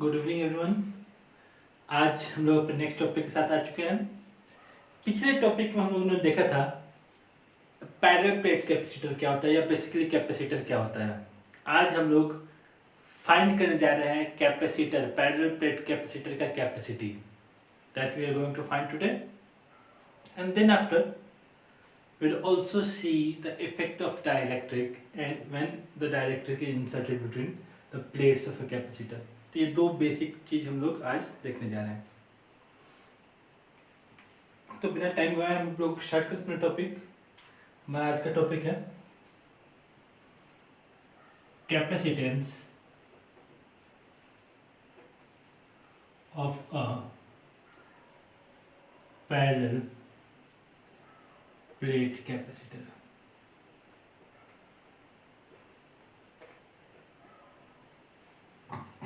Good evening everyone. आज हम लोग अपने नेक्स्ट टॉपिक के साथ आ चुके हैं। पिछले टॉपिक में हम लोगों ने देखा था पैरेलल प्लेट कैपेसिटर क्या होता है या बेसिकली कैपेसिटर क्या होता है। आज हम लोग फाइंड करने जा रहे हैं कैपेसिटर, पैरेलल प्लेट कैपेसिटर का capacity that we are going to find today, and then after we'll also see the effect of dielectric and when the dielectric is inserted between the plates of a capacitor। तो ये दो basic चीज हम लोग आज देखने जा रहे हैं। तो बिना टाइम गवाए हम लोग स्टार्ट करते हैं टॉपिक। हमारा आज का टॉपिक है capacitance of a parallel plate capacitor।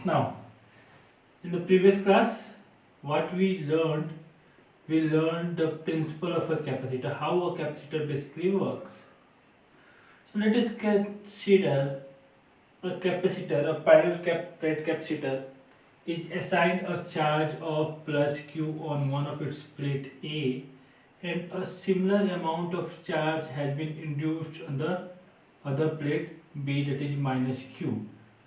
Now, in the previous class, what we learned the principle of a capacitor, how a capacitor basically works. So let us consider a capacitor, a parallel plate capacitor is assigned a charge of plus Q on one of its plate A, and a similar amount of charge has been induced on the other plate B, that is minus Q,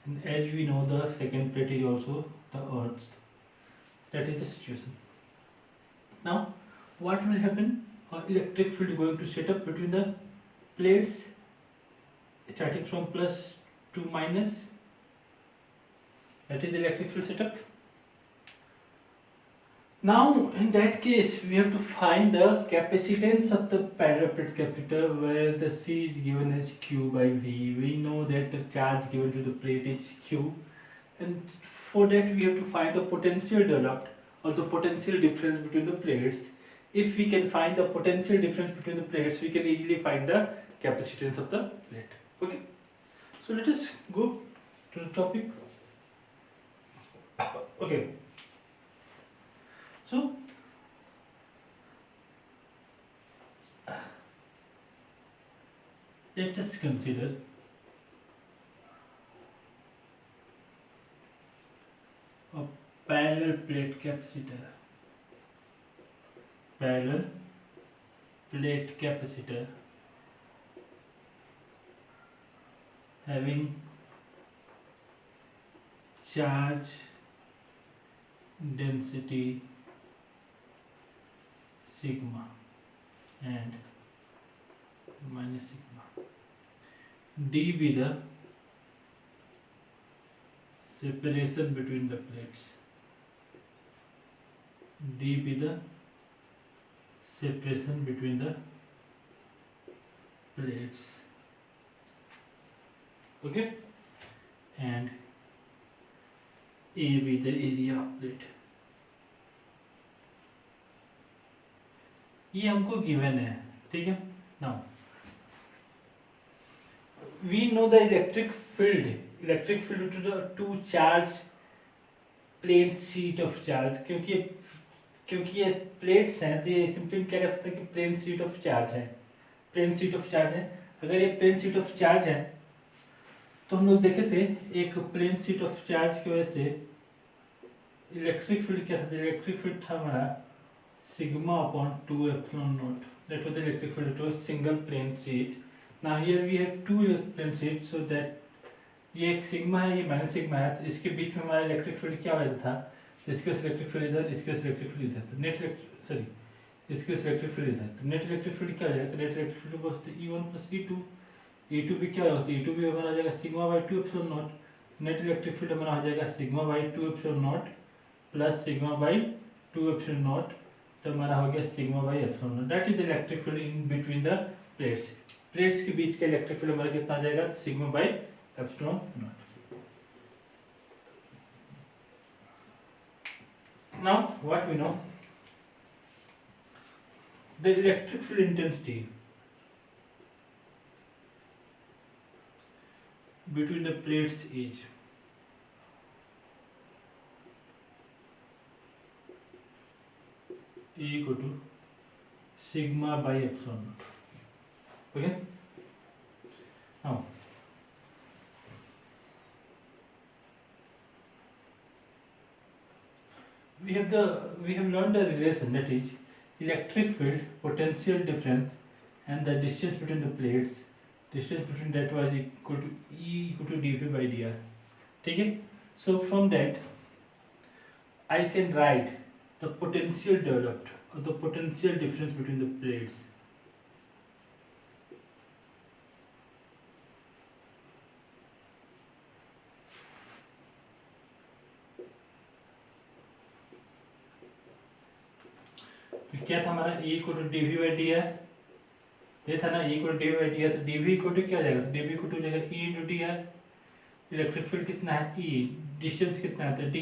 and as we know the second plate is also the earth. That is the situation. Now what will happen? Electric field going to set up between the plates starting from plus to minus. That is the electric field setup. Now in that case we have to find the capacitance of the parallel plate capacitor, where the C is given as Q by V. We know that the charge given to the plate is Q, and for that we have to find the potential developed or the potential difference between the plates. If we can find the potential difference between the plates, we can easily find the capacitance of the plate. Okay, so let us go to the topic. Okay, so let us consider a parallel plate capacitor. Parallel plate capacitor having charge density sigma and minus sigma. D be the separation between the plates. D be the separation between the plates. Okay, and A be the area of plate. ये हमको given है, ठीक है। Now we know the electric field to charge plane sheet of charge, क्योंकि ये plates हैं तो ये सिंपली क्या कर सकते हैं कि प्लेन शीट ऑफ चार्ज है। अगर ये प्लेन शीट ऑफ चार्ज है तो हम लोग देखे थे एक प्लेन शीट ऑफ चार्ज की वजह से इलेक्ट्रिक फील्ड क्या था। इलेक्ट्रिक फील्ड था हमारा sigma upon 2 epsilon naught. That was the electric field. It was single plane sheet. Now here we have two plane sheets, so that ये एक sigma है, ये माइनस सिग्मा है, तो इसके बीच में हमारा इलेक्ट्रिक फील्ड क्या वजह था, इसके इलेक्ट्रिक फील्ड इधर, इसके इलेक्ट्रिक फील्ड इधर, तो नेट इसके इलेक्ट्रिक फील्ड इधर, तो नेट इलेक्ट्रिक फील्ड क्या हो जाएगा, तो नेट इलेक्ट्रिक फील्ड को E1 प्लस E2, E2 भी क्या होता है, E2 भी हमारा हो जाएगा sigma by 2 epsilon not. Net electric field हमारा हो जाएगा sigma by 2 epsilon not plus sigma by 2 epsilon not, तो हमारा हो गया sigma by epsilon not. That is the electric field in between the plates के बीच का इलेक्ट्रिक फील्ड हमारा कितना आ जाएगा, sigma by epsilon not. Now what we know, the electric field intensity between the plates is E equal to sigma by epsilon naught. Okay, now we have learned the relation, that is electric field potential difference and the distance between the plates, distance between that was equal to E equal to dV by dr. ठीक है. So from that I can write the potential developed or the potential difference between the plates. तो क्या था हमारा E equal to dV by dr, ये था ना E equal to dV by dr. तो dV इक्वल टू क्या हो जाएगा, तो dV इक्वल टू हो जाएगा E into dr. Electric field कितना है E, डिस्टेंस कितना है तो d.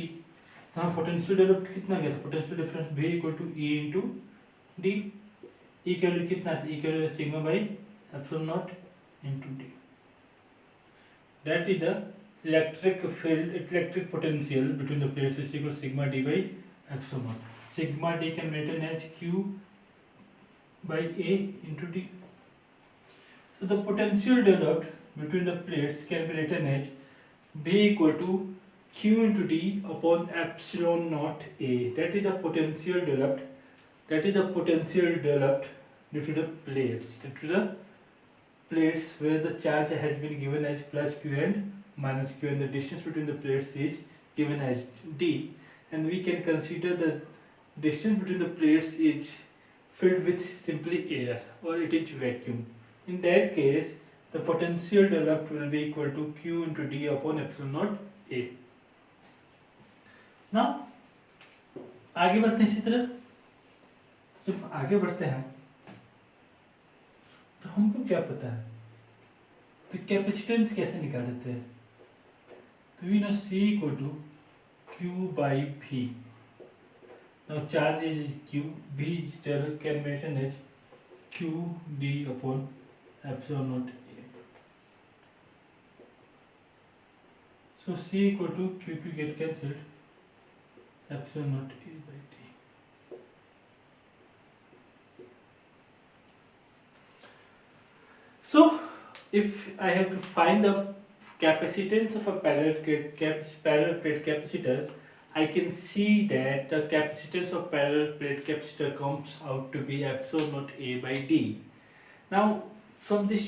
तो हमें पोटेंशियल डेवलप्ड कितना गया, तो potential difference V equal to E into d. E की वैल्यू कितना है, तो E की value sigma by epsilon naught into d. That is the electric field, electric potential between the plates is equal sigma d by epsilon naught. Sigma d can be written as Q by A into D. So the potential developed between the plates can be written as B equal to Q into D upon epsilon naught A. That is the potential developed. That is the potential developed due to the plates. Due to the plates where the charge has been given as plus Q and minus Q, and the distance between the plates is given as D, and we can consider the distance between the plates is filled with simply air or it is vacuum. In that case, the potential developed will be equal to Q into D upon epsilon naught A. Now, आगे बढ़ते हैं. इसी तरह जब आगे बढ़ते हैं तो हमको क्या पता है, तो कैपेसिटेंस कैसे निकाल देते हैं. तो we know C equal to Q by V. Now charge is Q, B is can be written as Q D upon epsilon naught A. So C equal to Q get cancelled, epsilon naught A by D. So if I have to find the capacitance of a parallel plate capacitor, I can see that the capacitance of parallel plate capacitor comes out to be epsilon naught A by D. Now from this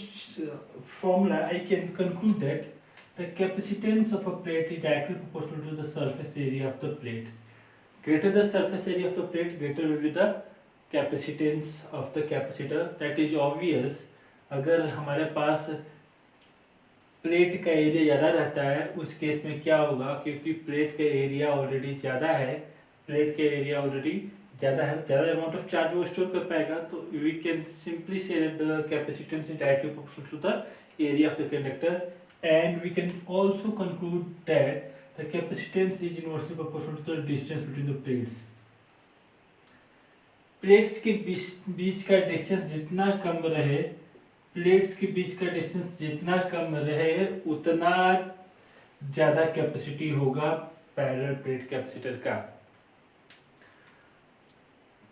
formula I can conclude that the capacitance of a plate is directly proportional to the surface area of the plate. Greater the surface area of the plate, greater will be the capacitance of the capacitor. That is obvious. अगर हमारे पास plate का area ज़्यादा रहता है उस case में क्या होगा, क्योंकि प्लेट का एरिया ऑलरेडी ज़्यादा है, ज़्यादा अमाउंट ऑफ चार्ज वो स्टोर कर पाएगा, तो we can simply say that the capacitance is directly proportional to the area of the conductor, and we can also conclude that the capacitance is inversely proportional to the distance between the plates. Plates के बीच का distance जितना कम रहे, plates के बीच का distance जितना कम रहे उतना ज़्यादा कैपेसिटी होगा पैरेलल प्लेट कैपेसिटर का.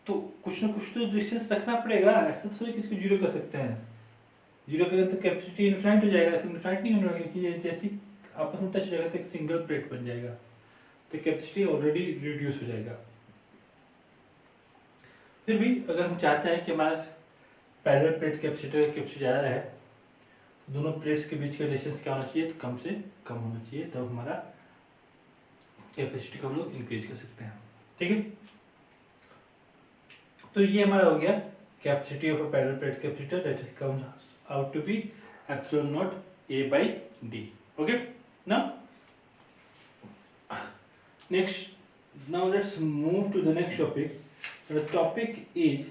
तो कुछ ना कुछ तो डिस्टेंस रखना पड़ेगा, ऐसा थोड़ी किसी को जीरो कर सकते हैं. जीरो करें तो कैपेसिटी इनफाइनाइट हो जाएगा, इनफाइनाइट नहीं होने वाली कि जैसे आपस में टच हो जाएगा तो एक सिंगल प्लेट बन जाएगा, तो कैपेसिटी ऑलरेडी रिड्यूस हो जाएगा. फिर भी अगर हम चाहते हैं कि हमारा पैरेलल प्लेट कैपेसिटर का कैपेसिटी ज़्यादा रहे, दोनों प्लेट्स के बीच का डिस्टेंस क्या होना चाहिए, तो कम से कम होना चाहिए, तब हमारा कैपेसिटी को हम लोग इंक्रीज कर सकते हैं. ठीक है, तो ये हमारा हो गया capacity of a parallel plate capacitor, that comes out to be epsilon naught A by D. Okay, now let's move to the next topic. The topic is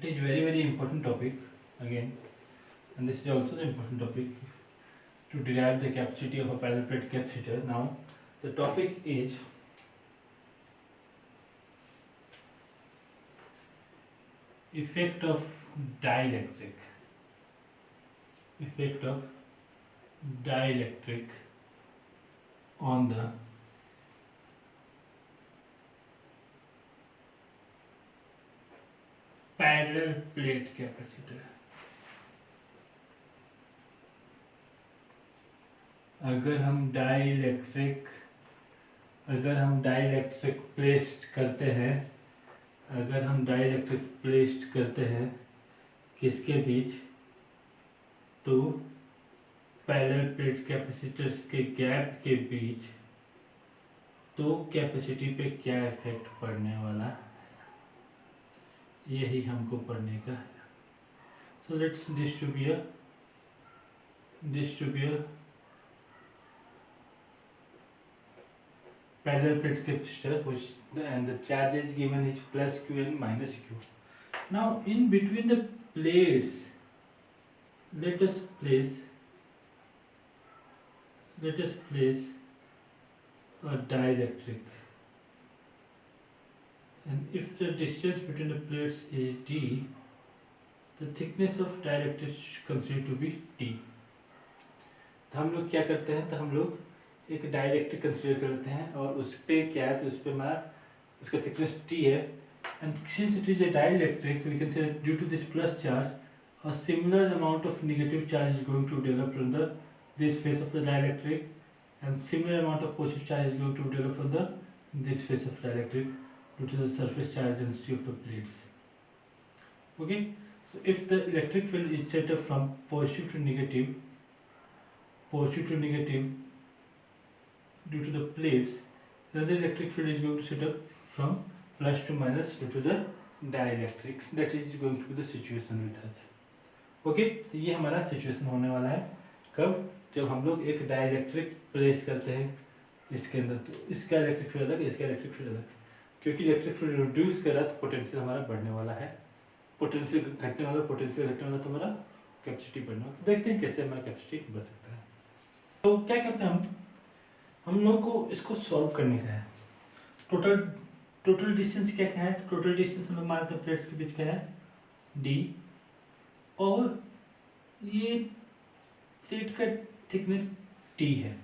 very important topic again, and this is also the important topic to derive the capacity of a parallel plate capacitor. Now the topic is effect of dielectric on the parallel plate capacitor. अगर हम dielectric placed करते हैं, अगर हम dielectric placed करते हैं किसके बीच, तो पैरेलल प्लेट कैपेसिटर्स के गैप के बीच, तो कैपेसिटी पे क्या इफेक्ट पड़ने वाला है, यही हमको पढ़ने का है। So let's distribute parallel plate capacitor which and the charge is given is plus q and minus q. Now in between the plates let us place a dielectric, and if the distance between the plates is d, the thickness of dielectric is considered to be t. तो हम लोग क्या करते हैं, तो हम लोग एक डाइलेक्ट्रिक कंसीडर करते हैं और उस पे क्या है, तो उस पे हमारा उसका थिकनेस टी है, and since it is a dielectric we can say due to this plus charge a similar amount of negative charge is going to develop from the this face of the dielectric, and similar amount of positive charge is going to develop from the this face of dielectric due to the surface charge density of the plates. Okay, so if the electric field is set up from positive to negative due to the plates, then the electric field is going to set up from plus to minus due to the dielectric. That is going to be the situation with us. Okay, तो ये हमारा situation होने वाला है कब, जब हम लोग एक डाइलेक्ट्रिक प्लेस करते हैं इसके अंदर, तो इसका इलेक्ट्रिक फील्ड अलग, इसका इलेक्ट्रिक फील्ड अलग, क्योंकि इलेक्ट्रिक फील्ड रिड्यूस कर रहा है तो पोटेंशियल हमारा बढ़ने वाला है, पोटेंशियल घटने वाला, पोटेंशियल घटने वाला तो हमारा कैपेसिटी बढ़ने वाला. तो देखते हैं कैसे हमारा कैपेसिटी बढ़ सकता है. तो क्या करते हैं हम लोग को इसको सॉल्व करने का है. टोटल डिस्टेंस क्या है, टोटल डिस्टेंस हम लोग मानते हैं प्लेट्स के बीच का है d, और ये प्लेट का थिकनेस t है.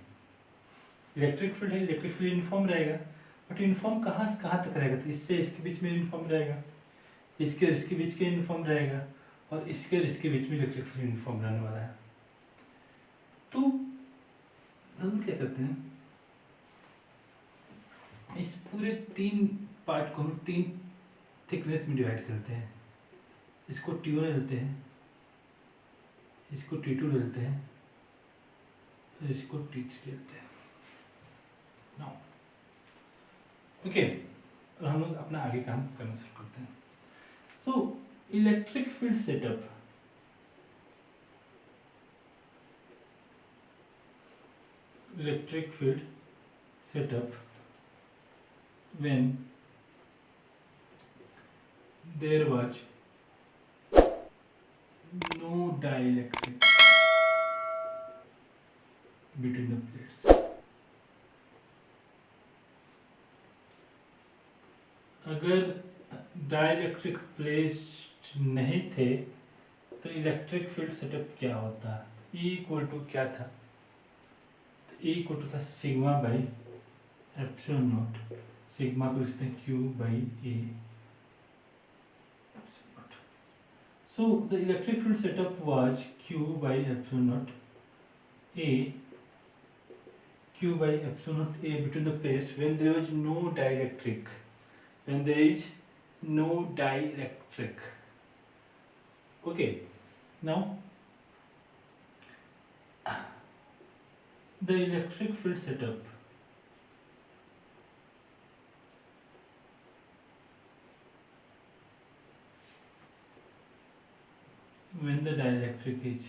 इलेक्ट्रिक फील्ड है, इलेक्ट्रिक फील्ड यूनिफॉर्म रहेगा, बट यूनिफॉर्म कहाँ से कहाँ तक रहेगा, तो इससे इसके बीच में यूनिफॉर्म रहेगा, इसके इसके बीच के यूनिफॉर्म रहेगा, और इसके इसके बीच में इलेक्ट्रिक फील्ड यूनिफॉर्म रहने वाला है. तो हम क्या करते हैं, इस पूरे तीन पार्ट को हम तीन थिकनेस में डिवाइड करते हैं. इसको T1 ले लेते हैं, इसको T2 ले लेते हैं, और इसको T3 ले लेते हैं. ओके, और हम लोग अपना आगे काम करना शुरू करते हैं. So electric field setup, when there was no dielectric between the plates. अगर डाइलेक्ट्रिक प्लेट्स नहीं थे तो इलेक्ट्रिक फील्ड सेटअप क्या होता, E इक्वल टू क्या था, तो E इक्वल टू था sigma by epsilon not, sigma को लिखते हैं Q by A. So the electric field setup was Q by epsilon naught A, Q by epsilon naught A between the plates when there was no dielectric. When there is no dielectric. Okay. Now the electric field setup when the dielectric is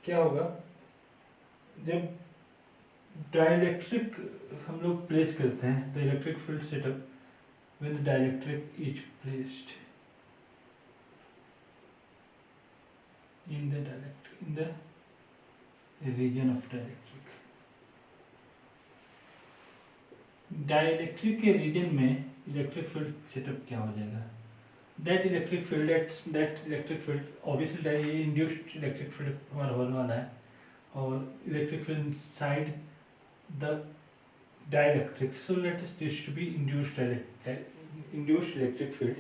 क्या होगा, जब dielectric हम लोग place करते हैं, तो electric field setup when the dielectric is placed in the region of dielectric. Dielectric के reason में इलेक्ट्रिक फील्ड सेटअप क्या हो जाएगा, that electric field obviously ये induced electric field हमारा होने वाला है, और electric field inside the dielectric. So let us this to be induced electric field,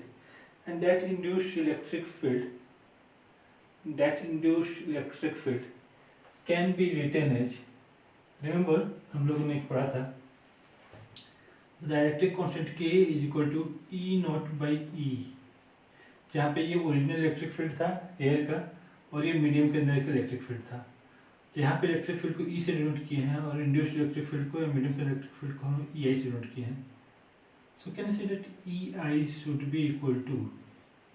and that induced electric field that induced electric field can be written as, remember हम लोगों ने पढ़ा था dielectric constant K is equal to E naught by E, जहाँ पे ये original electric field था air का और ये मीडियम के अंदर का इलेक्ट्रिक फील्ड था। यहाँ पे इलेक्ट्रिक फील्ड को E से डिनोट किए हैं और इंड्यूस्ड इलेक्ट्रिक फील्ड को या मीडियम के इलेक्ट्रिक फील्ड को हम EI से डिनोट किए हैं। सो can I say that EI should be equal to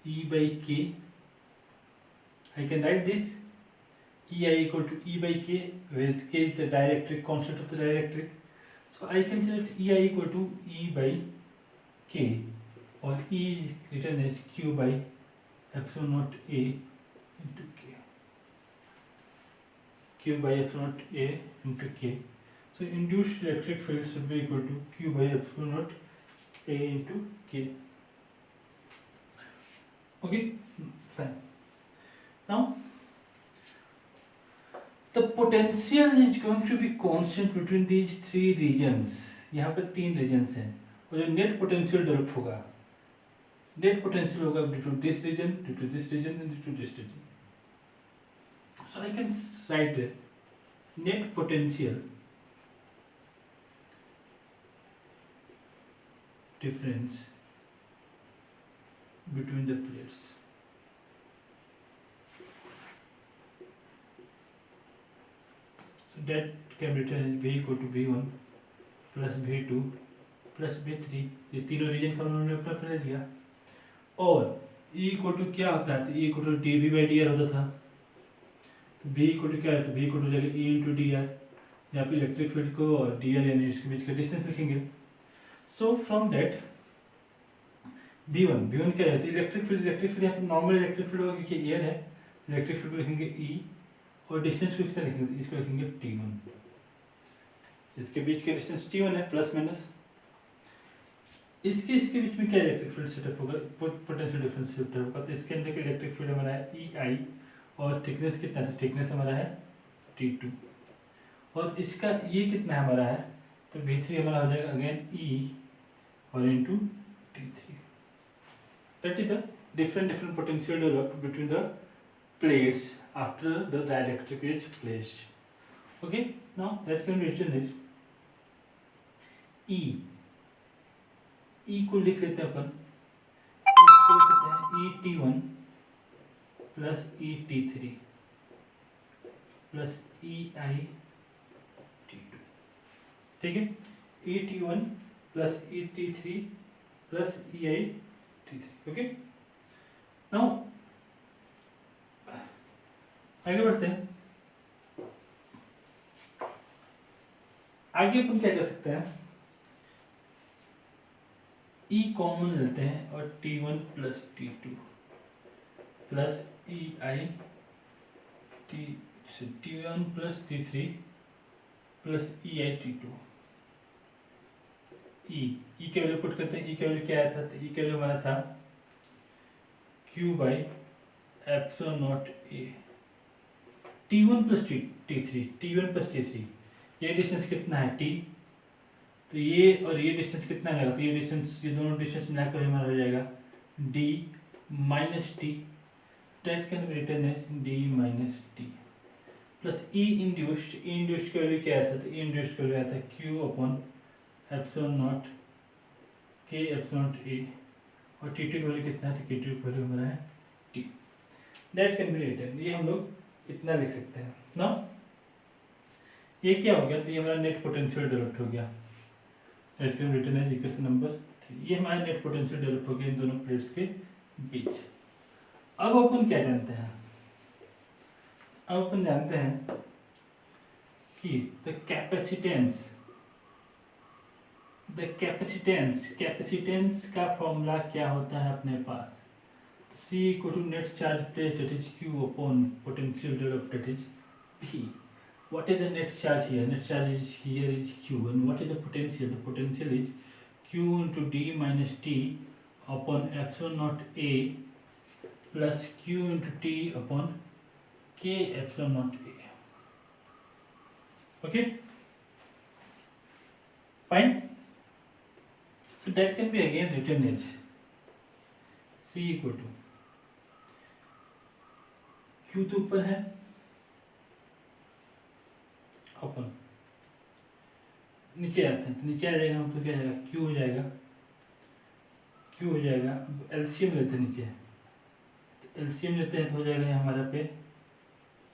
E by K. I can write this EI equal to E by K, where K is the dielectric constant of the dielectric. So I can say that EI equal to E by K, or E is written as Q by epsilon naught A into K. Q by epsilon naught A into K. So induced electric field should be equal to Q by epsilon naught A into K. Okay, fine. Now the potential is going to be constant between these three regions. यहाँ पे तीन regions हैं और जो net potential develop होगा, net potential होगा due to this region, due to this region and due to this region. So I can write net potential difference between the plates. So that can be written as V equal to V1 plus V2 plus V3. ये तीनों reason का उन्होंने अपना अपना लिया और E equal to क्या होता है, तो E equal to dV by dr होता था। तो V इक्वल टू क्या है, तो V इक्वल टू जाएगा E इंटू डी आर, यहाँ पे इलेक्ट्रिक फील्ड को और डी आर यानी इसके बीच का डिस्टेंस लिखेंगे। सो फ्रॉम दैट V1 क्या है, इलेक्ट्रिक फील्ड यहाँ पे नॉर्मल इलेक्ट्रिक फील्ड होगा क्योंकि एयर है, इलेक्ट्रिक फील्ड को लिखेंगे E और डिस्टेंस को कितना लिखेंगे, तो इसको लिखेंगे T1, इसके बीच का डिस्टेंस T1 है प्लस माइनस। इसके बीच में क्या इलेक्ट्रिक फील्ड सेटअप होगा, पोटेंशियल डिफरेंस सेटअप होगा, तो इसके अंदर का इलेक्ट्रिक फील्ड हमारा है EI और थिकनेस कितना है, थिकनेस हमारा है T2 और इसका ये कितना है हमारा है, तो V3 हमारा हो जाएगा अगेन E और into T3। That is the different potential developed between the plates after the dielectric is placed. Okay, now that can be written as E को लिख लेते हैं अपन, इसको लिखते हैं ET1 plus ET3 plus EI-T2, ठीक है, ET1 plus ET3 plus EI-T3। Okay, now आगे बढ़ते हैं। आगे अपन क्या कर सकते हैं, E कॉमन लेते हैं और T1 plus T2 plus T1 plus T3 plus EI-T2। E के वैल्यू पुट करते हैं, E के वैल्यू क्या आया था, तो E के वैल्यू हमारा था Q by epsilon naught A। T1 plus T3, ये डिस्टेंस कितना है T, तो ये और ये डिस्टेंस कितना लगेगा, तो ये डिस्टेंस, ये दोनों डिस्टेंस मिलाकर हमारा हो जाएगा D minus T, that can be written as D minus T plus E induced का वैल्यू क्या आया था, तो E इंड्यूस्ड का वैल्यू आया था Q upon epsilon not K epsilon naught A और T2 का वैल्यू कितना है, तो K2 का वैल्यू हमारा है T, that can be written, ये हम लोग इतना लिख सकते हैं ना। ये क्या हो गया, तो ये हमारा नेट पोटेंशियल डेवलप हो गया, that can be written as equation number 3। ये हमारा नेट पोटेंशियल डेवलप हो गया इन दोनों प्लेट्स के बीच। अब अपन क्या जानते हैं, अब अपन जानते हैं कि द कैपेसिटेंस का फॉर्मूला क्या होता है अपने पास, C equal to net charge placed, that is Q upon potential developed, that is P. What is the net charge here? Net charge is here is Q, and what is the potential? The potential is Q into D minus T upon epsilon naught A plus Q into T upon K epsilon naught A. Okay, fine. So that can be again written as C equal to Q तो ऊपर है, अपन नीचे आते हैं तो नीचे आ जाएगा, हम तो क्या जाएगा क्यू हो जाएगा, क्यू हो जाएगा। एलसीएम लेते हैं नीचे, एलसीएम लेते हैं तो हो जाएगा हमारा पे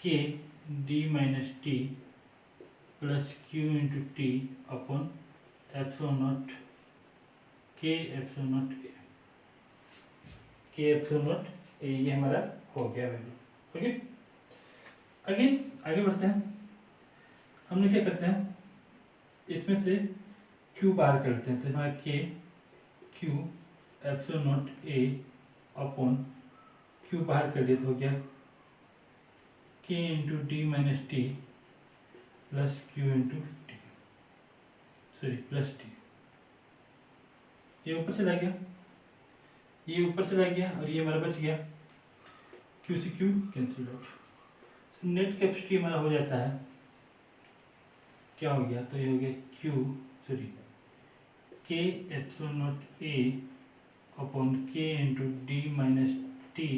के D minus T plus Q into T upon epsilon not के एप्सिलॉन नॉट ए, के एप्सिलॉन नॉट ए, ये हमारा हो गया वैल्यू। ओके, अगेन आगे बढ़ते हैं। हमने क्या करते हैं, इसमें से क्यू बाहर करते हैं तो हमारा के Q epsilon not a upon Q बाहर कर दिया तो हो गया के into D minus T plus Q into T, sorry plus T. ये ऊपर चला गया, ये ऊपर चला गया और ये हमारा बच गया, क्यू से Q cancel out. Net capacity हमारा हो जाता है, क्या हो गया, तो ये हो गया क्यू सॉरी के एप्सिलॉन नॉट ए अपॉन के into D minus T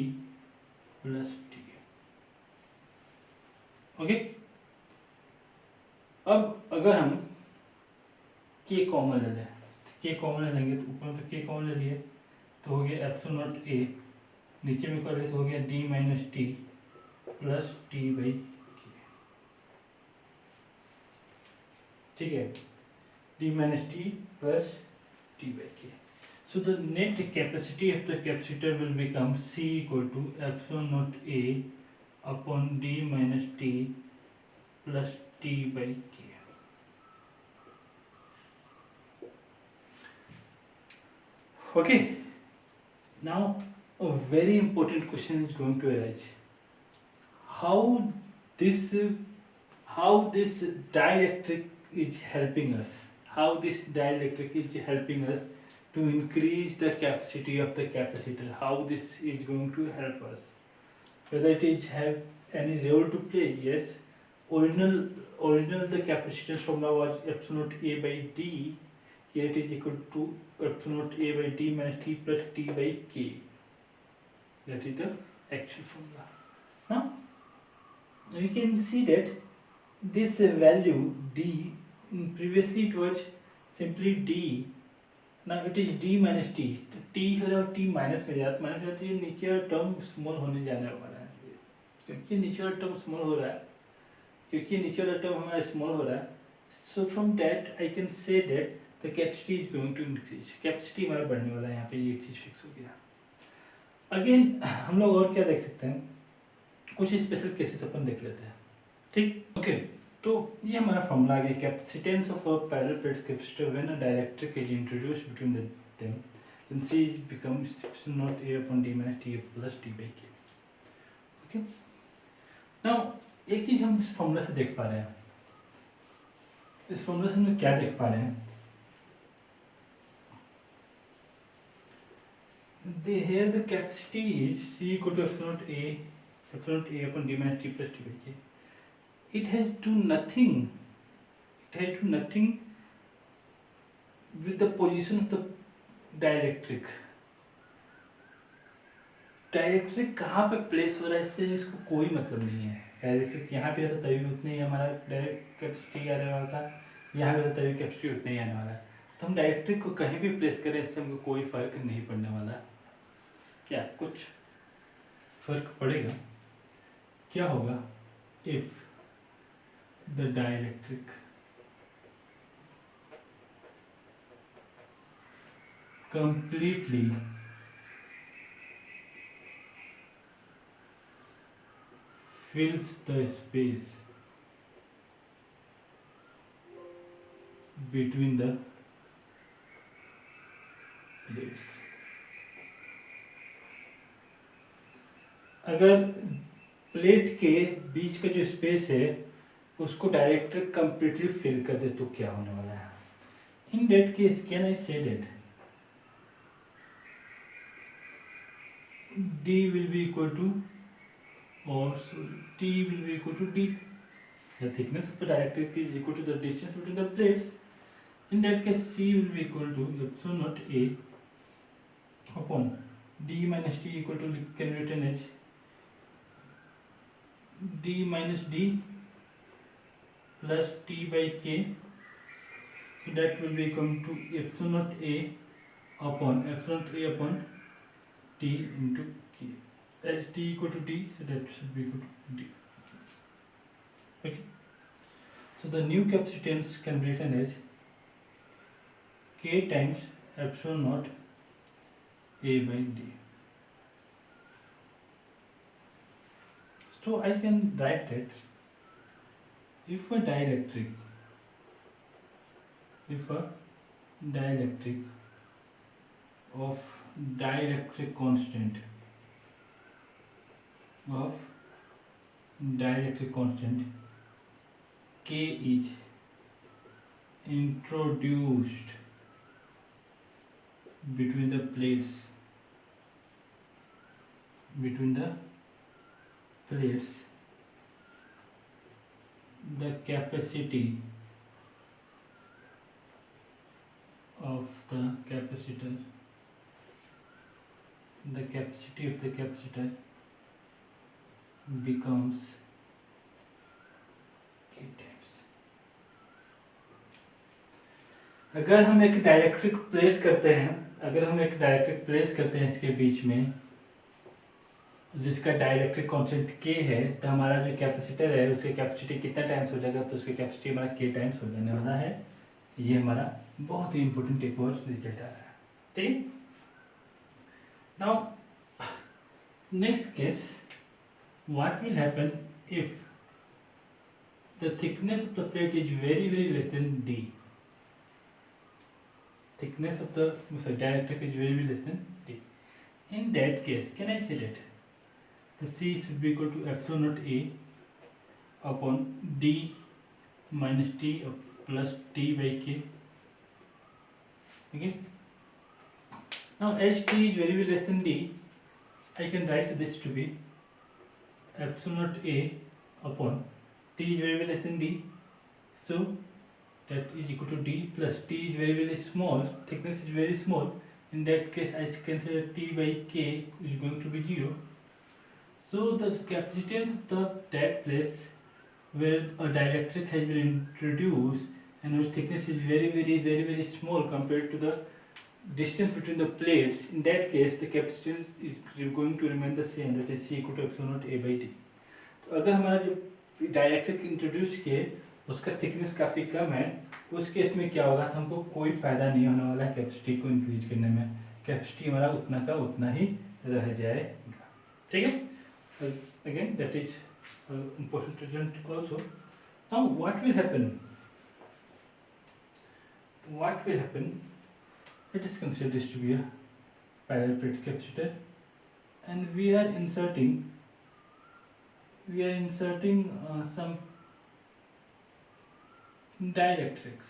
plus T. Okay, अब अगर हम के कॉमन ले लें, के कॉमन ले लेंगे तो ऊपर तो के कॉमन ले लिए तो हो गया एप्सिलॉन नॉट ए, नीचे में कर तो हो गया D minus T plus T by के। ठीक है, D minus T plus T by के। So the net capacity of the capacitor will become C equal to epsilon naught A upon D minus T plus T by K. Okay, now a very important question is going to arise. How this dielectric is helping us? How this dielectric is helping us to increase the capacity of the capacitor? How this is going to help us? Whether it is have any role to play? Yes. Original the capacitance formula was epsilon naught A by D. Here it is equal to epsilon naught A by D minus T plus T by K. That is the actual formula. Now you can see that this value D, previously it was simply D. Now it is d minus t, तो t हो रहा है t minus में जाता, minus जाती है, नीचे वाला टर्म स्मॉल होने जाने वाला है, क्योंकि नीचे वाला टर्म स्मॉल हो रहा है, क्योंकि नीचे वाला टर्म हमारा स्मॉल हो रहा है। So from that I can say that the capacity is going to increase, capacity हमारा बढ़ने वाला है, यहाँ पे ये चीज़ फिक्स हो गया। अगेन हम लोग और क्या देख सकते हैं, कुछ स्पेशल केसेस अपन देख लेते हैं। ठीक, ओके, तो ये हमारा फॉर्मूला आ गया, capacitance of a parallel plate capacitor when a dielectric is introduced between them, then C becomes epsilon naught A upon D minus T plus T by K. Okay, now एक चीज हम इस formula से देख पा रहे हैं, इस फॉर्मूला से हम क्या देख पा रहे हैं, here the capacity is C equal to epsilon naught A upon D minus T plus T by K. It has to nothing with the position of the dielectric. Dielectric कहाँ पे प्लेस हो रहा है इससे इसको कोई मतलब नहीं है। डाइलेक्ट्रिक यहाँ पे रहता तभी उतने ही हमारा डायरेक्ट कैपेसिटी आने वाला था, यहाँ पे रहता तभी कैपेसिटी उतने ही आने वाला है। तो हम डाइलेक्ट्रिक को कहीं भी प्लेस करें इससे हमको कोई फर्क नहीं पड़ने वाला। क्या कुछ फर्क पड़ेगा? क्या होगा if the dielectric completely fills the space between the plates। अगर प्लेट के बीच का जो स्पेस है उसको डायरेक्ट्रिक कंप्लीटली फिल कर दे तो क्या होने वाला है? In that case can I say that D will be equal to, or sorry, T will be equal to D. The thickness of the dielectric is equal to the distance between the plates. In that case, C will be equal to epsilon naught A upon D minus T equal to, can be written as d minus d plus t by k, so that will become to epsilon naught a upon t into k, as t equal to d, so that should be equal to d. Okay, so the new capacitance can be written as k times epsilon naught a by d. So I can write that if a dielectric of dielectric constant k is introduced between the plates, the capacity of the capacitor becomes k times. अगर हम एक डायरेक्ट्रिक place करते हैं इसके बीच में, जिसका dielectric constant k है, तो हमारा जो कैपेसिटर है उसके कैपेसिटी कितना टाइम्स हो जाएगा, तो उसकी कैपेसिटी हमारा k टाइम्स हो जाने वाला है। ये हमारा बहुत ही इंपॉर्टेंट एक और रिजल्ट आ रहा है। ठीक, now next case, what will happen if the thickness of the plate is very less than d, thickness of the dielectric is very less than d. In that case, can I say that the C should be equal to epsilon naught A upon d minus t plus t by k. Okay. Now as t is very less than d, I can write this to be epsilon naught A upon t is very less than d, so that is equal to d plus t is very small, thickness is very small. In that case, I can say that t by k is going to be 0. So the capacitance of that place where a dielectric has been introduced and whose thickness is very small compared to the distance between the plates, in that case the capacitance is going to remain the same, that is c equal to epsilon naught a by d. तो अगर हमारा जो डायरेक्ट्रिक introduce किए उसका thickness काफ़ी कम है, उस case में क्या होगा, तो हमको कोई फ़ायदा नहीं होने वाला है कैपेसिटी को इंक्रीज करने में, कैपेसिटी हमारा उतना का उतना ही रह जाएगा। ठीक है, again that is important result also. Now what will happen, let us consider this to be a parallel plate capacitor, and we are inserting some dielectrics.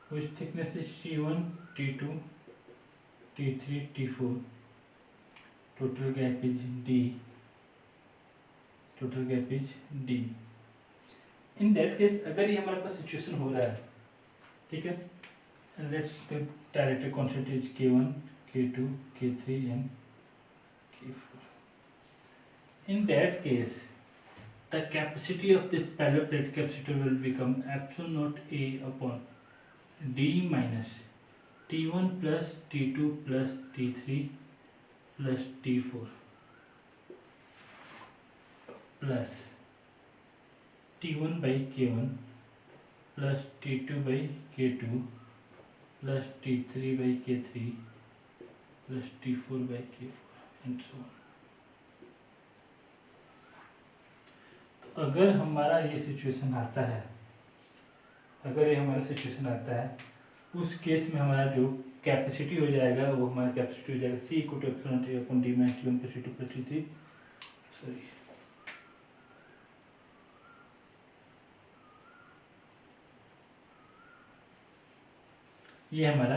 Whose thickness is T1, T2, T3, T4. Total gap is D. In that case, अगर ये हमारे पास situation हो रहा है, ठीक है, and let's the dielectric constant is K1, K2, K3 and K4. In that case, the capacity of this parallel plate capacitor will become epsilon naught A upon D minus T1 plus T2 plus T3 plus T4 plus T1 by K1 plus T2 by K2 plus T3 by K3 plus T4 by K4 and so on. तो अगर हमारा ये situation आता है, उस case में हमारा जो कैपेसिटी हो जाएगा वो हमारा कैपेसिटी हो जाएगा C equal to epsilon naught A upon D minus T1 plus T2 plus T3, sorry, ये हमारा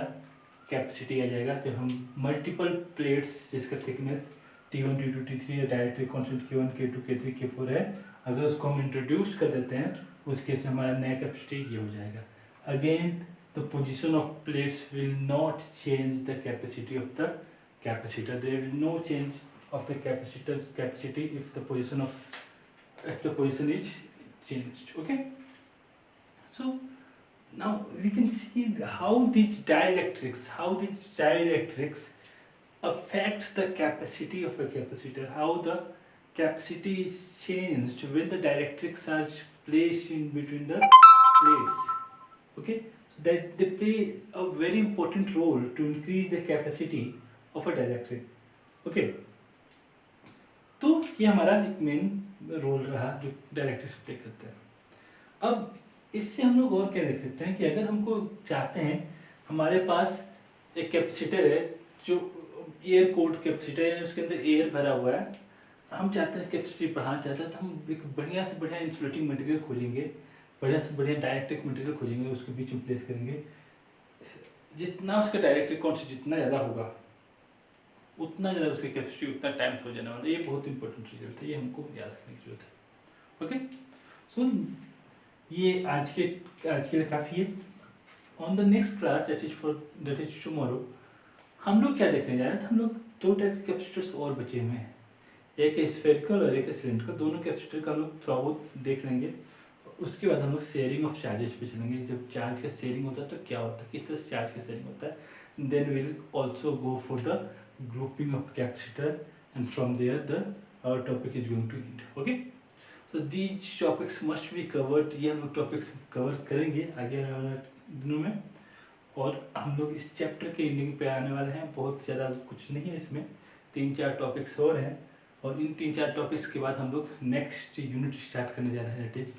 कैपेसिटी आ जाएगा जब हम मल्टीपल प्लेट्स जिसका थिकनेस T1, T2, T3 या directly constant K1, K2, K3, K4 है, अगर उसको हम इंट्रोड्यूस कर देते हैं उस केस में हमारा नया कैपेसिटी ये हो जाएगा। Again the position of plates will not change the capacity of the capacitor. There will no change of the capacitor capacity if the position is changed. Okay, so now we can see how these dielectrics affects the capacity of a capacitor, how the capacity is changed when the dielectrics are placed in between the plates. Okay, so that they play a very important role to increase the capacity of a dielectric. Okay, तो ये हमारा एक main role रहा जो directrix play करते हैं। अब इससे हम लोग और क्या देख सकते हैं कि अगर हमको चाहते हैं, हमारे पास एक कैपेसिटर है जो एयर कोल्ड कैपेसिटर है, उसके अंदर एयर भरा हुआ है, हम चाहते हैं कैपेसिटी बढ़ाना चाहते हैं, तो हम एक बढ़िया से बढ़िया इंसुलेटिंग मटेरियल खोजेंगे, बढ़िया से बढ़िया डायरेक्ट्रिक मटेरियल खोजेंगे, उसके बीच में प्लेस करेंगे। जितना उसका डायरेक्ट्रिक कॉन्सेंट्रेशन जितना ज़्यादा होगा उतना ज़्यादा उसकी कैपेसिटी उतना टाइम हो जाने वाला है। ये बहुत इंपॉर्टेंट रिजल्ट है, ये हमको याद रखने की जरूरत है। ओके, सो ये आज के लिए काफ़ी है। On the next class that is tomorrow हम लोग क्या देखने जा रहे हैं, हम लोग दो टाइप के कैपेसिटर्स और बचे हुए हैं, एक है स्फेरिकल और एक है सिलेंड्रिकल। दोनों कैपेसिटर का हम लोग थोड़ा बहुत देख लेंगे। उसके बाद हम लोग शेयरिंग ऑफ चार्जेस पे चलेंगे। जब चार्ज का शेयरिंग होता है तो क्या होता है, किस तरह से चार्ज का शेयरिंग होता है। Then will also go for the grouping of capacitor, and from there the our topic is going to end. Okay, so these topics must be covered. ये हम लोग टॉपिक्स कवर करेंगे आगे आने वाले दिनों में, और हम लोग इस चैप्टर के एंडिंग पे आने वाले हैं। बहुत ज़्यादा कुछ नहीं है इसमें, 3-4 टॉपिक्स और हैं, और इन 3-4 टॉपिक्स के बाद हम लोग नेक्स्ट यूनिट स्टार्ट करने जा रहे हैं, that is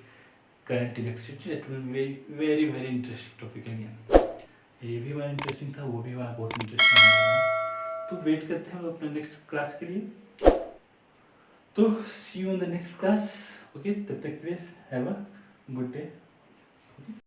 current electricity. That will be very very interesting topic again. ये भी हमारा इंटरेस्टिंग था, वो भी हमारा बहुत इंटरेस्टिंग है। तो वेट करते हैं हम अपने नेक्स्ट क्लास के लिए। तो see you on the next class. Okay, तब तक के लिए हैव अ गुड डे।